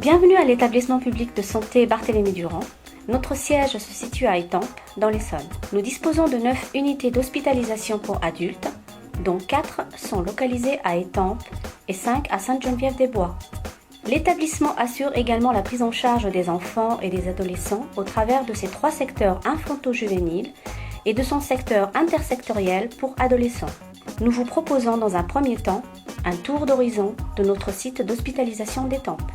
Bienvenue à l'établissement public de santé Barthélemy-Durand. Notre siège se situe à Étampes, dans l'Essonne. Nous disposons de 9 unités d'hospitalisation pour adultes, dont 4 sont localisées à Étampes et 5 à Sainte-Geneviève-des-Bois. L'établissement assure également la prise en charge des enfants et des adolescents au travers de ses 3 secteurs infanto-juvéniles et de son secteur intersectoriel pour adolescents. Nous vous proposons dans un premier temps un tour d'horizon de notre site d'hospitalisation d'Étampes.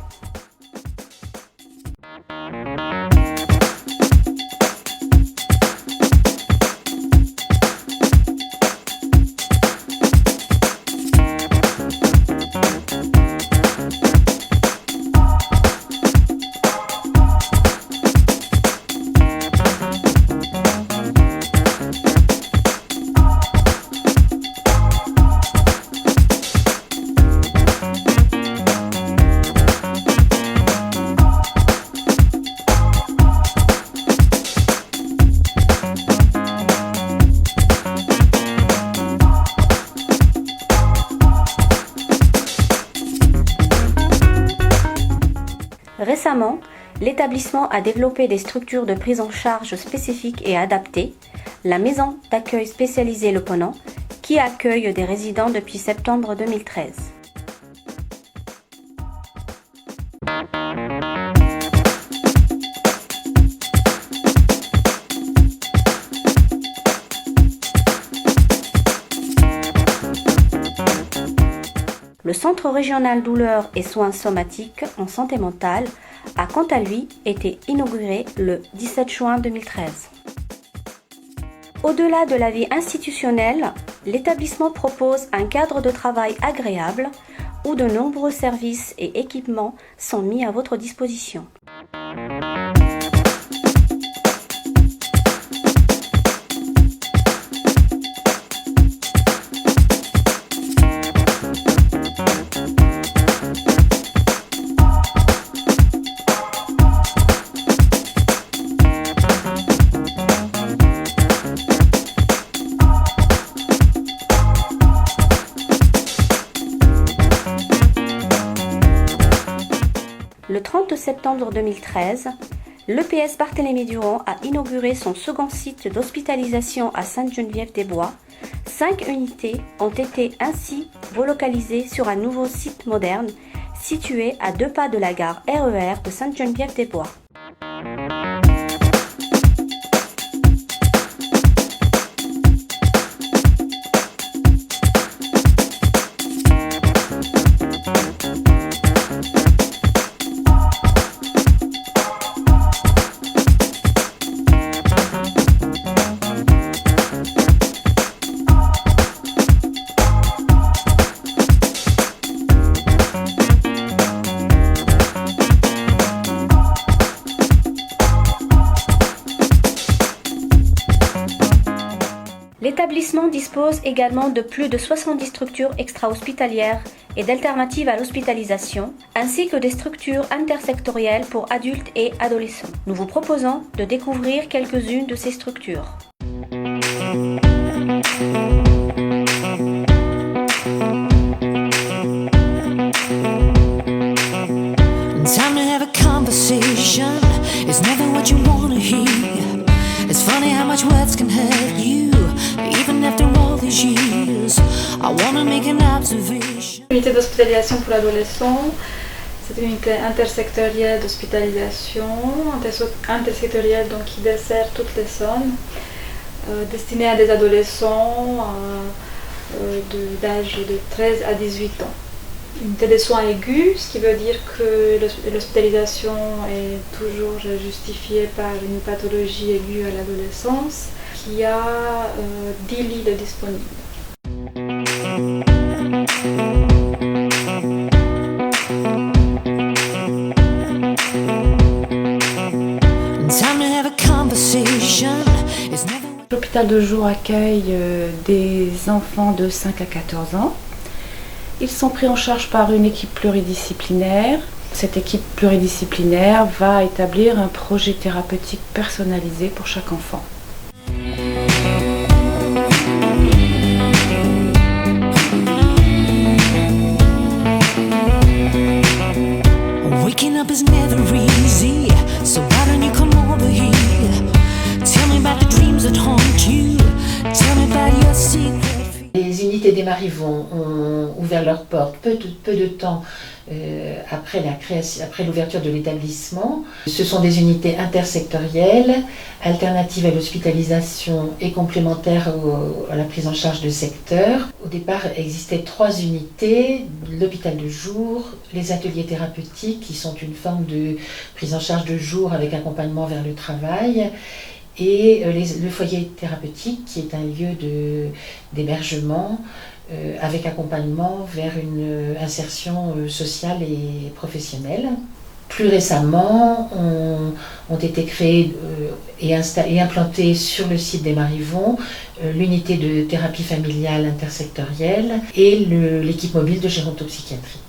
Récemment, l'établissement a développé des structures de prise en charge spécifiques et adaptées, la maison d'accueil spécialisée Le Ponant, qui accueille des résidents depuis septembre 2013. Le Centre régional douleurs et soins somatiques en santé mentale a quant à lui été inauguré le 17 juin 2013. Au-delà de la vie institutionnelle, l'établissement propose un cadre de travail agréable où de nombreux services et équipements sont mis à votre disposition. Le 30 septembre 2013, l'EPS Barthélemy-Durand a inauguré son second site d'hospitalisation à Sainte-Geneviève-des-Bois. 5 unités ont été ainsi relocalisées sur un nouveau site moderne situé à 2 pas de la gare RER de Sainte-Geneviève-des-Bois. L'établissement dispose également de plus de 70 structures extra-hospitalières et d'alternatives à l'hospitalisation, ainsi que des structures intersectorielles pour adultes et adolescents. Nous vous proposons de découvrir quelques-unes de ces structures. L'unité d'hospitalisation pour l'adolescent, c'est une unité intersectorielle d'hospitalisation, intersectorielle donc qui dessert toute l'Essonne, destinée à des adolescents d'âge de 13 à 18 ans. Unité de soins aigus, ce qui veut dire que l'hospitalisation est toujours justifiée par une pathologie aiguë à l'adolescence, qui a 10 lits de disponibles. L'hôpital de jour accueille des enfants de 5 à 14 ans. Ils sont pris en charge par une équipe pluridisciplinaire. Cette équipe pluridisciplinaire va établir un projet thérapeutique personnalisé pour chaque enfant. Waking up is never easy, so why don't you come over here? Tell me about the dreams that haunt you. Tell me about your secret. Les unités des Marivons ont ouvert leurs portes peu de temps après l'ouverture de l'établissement. Ce sont des unités intersectorielles, alternatives à l'hospitalisation et complémentaires à la prise en charge de secteurs. Au départ, existaient 3 unités, l'hôpital de jour, les ateliers thérapeutiques qui sont une forme de prise en charge de jour avec accompagnement vers le travail, et le foyer thérapeutique qui est un lieu d'hébergement avec accompagnement vers une insertion sociale et professionnelle. Plus récemment, ont été créés et implantés sur le site des Marivons l'unité de thérapie familiale intersectorielle et l'équipe mobile de gérontopsychiatrie.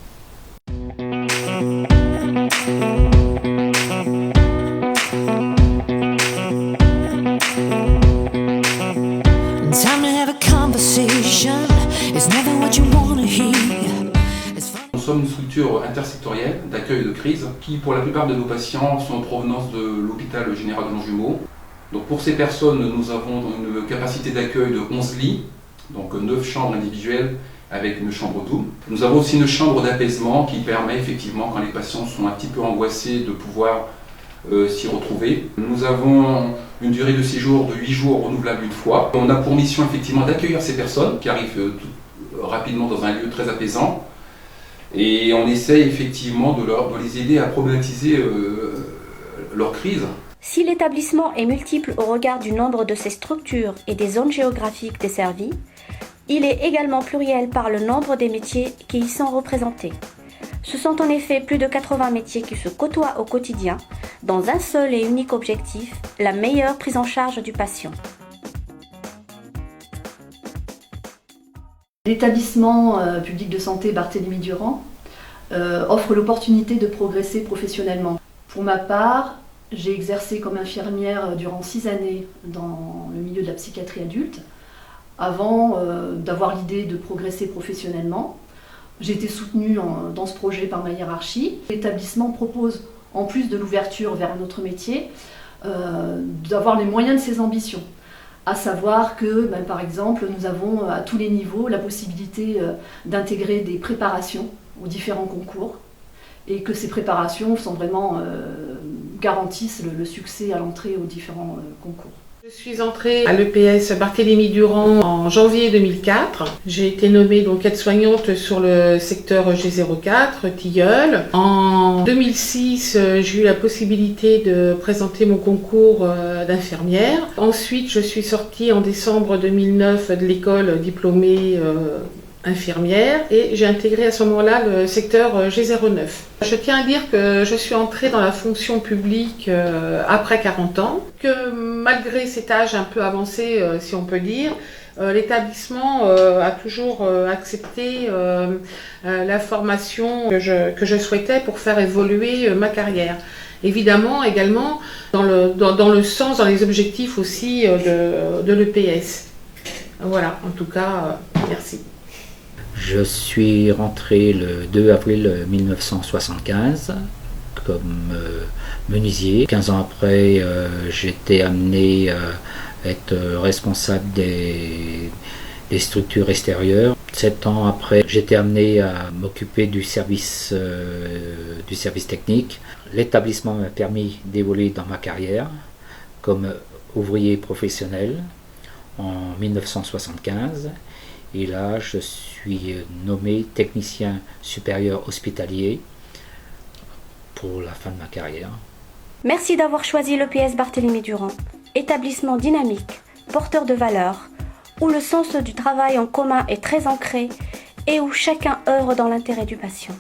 Nous sommes une structure intersectorielle d'accueil de crise qui, pour la plupart de nos patients, sont en provenance de l'hôpital général de Longjumeau. Donc pour ces personnes, nous avons une capacité d'accueil de 11 lits, donc 9 chambres individuelles avec une chambre double. Nous avons aussi une chambre d'apaisement qui permet effectivement, quand les patients sont un petit peu angoissés, de pouvoir s'y retrouver. Nous avons une durée de séjour de 8 jours renouvelable une fois. On a pour mission effectivement d'accueillir ces personnes qui arrivent rapidement dans un lieu très apaisant, et on essaie effectivement de les aider à problématiser leur crise. Si l'établissement est multiple au regard du nombre de ses structures et des zones géographiques desservies, il est également pluriel par le nombre des métiers qui y sont représentés. Ce sont en effet plus de 80 métiers qui se côtoient au quotidien dans un seul et unique objectif, la meilleure prise en charge du patient. L'établissement public de santé Barthélemy Durand offre l'opportunité de progresser professionnellement. Pour ma part, j'ai exercé comme infirmière durant 6 années dans le milieu de la psychiatrie adulte, avant d'avoir l'idée de progresser professionnellement. J'ai été soutenue dans ce projet par ma hiérarchie. L'établissement propose, en plus de l'ouverture vers un autre métier, d'avoir les moyens de ses ambitions. À savoir que, par exemple, nous avons à tous les niveaux la possibilité d'intégrer des préparations aux différents concours, et que ces préparations sont vraiment, garantissent le succès à l'entrée aux différents concours. Je suis entrée à l'EPS Barthélemy Durand en janvier 2004. J'ai été nommée donc aide-soignante sur le secteur G04, Tilleul. En 2006, j'ai eu la possibilité de présenter mon concours d'infirmière. Ensuite, je suis sortie en décembre 2009 de l'école diplômée infirmière, et j'ai intégré à ce moment-là le secteur G09. Je tiens à dire que je suis entrée dans la fonction publique après 40 ans, que malgré cet âge un peu avancé, si on peut dire, l'établissement a toujours accepté la formation que je souhaitais pour faire évoluer ma carrière. Évidemment, également, dans le sens, dans les objectifs aussi de l'EPS. Voilà, en tout cas, merci. Je suis rentré le 2 avril 1975 comme menuisier. 15 ans après, j'ai été amené à être responsable des structures extérieures. 7 ans après, j'ai été amené à m'occuper du service technique. L'établissement m'a permis d'évoluer dans ma carrière comme ouvrier professionnel en 1975. Et là, je suis nommé technicien supérieur hospitalier pour la fin de ma carrière. Merci d'avoir choisi l'EPS Barthélemy Durand, établissement dynamique, porteur de valeurs, où le sens du travail en commun est très ancré et où chacun œuvre dans l'intérêt du patient.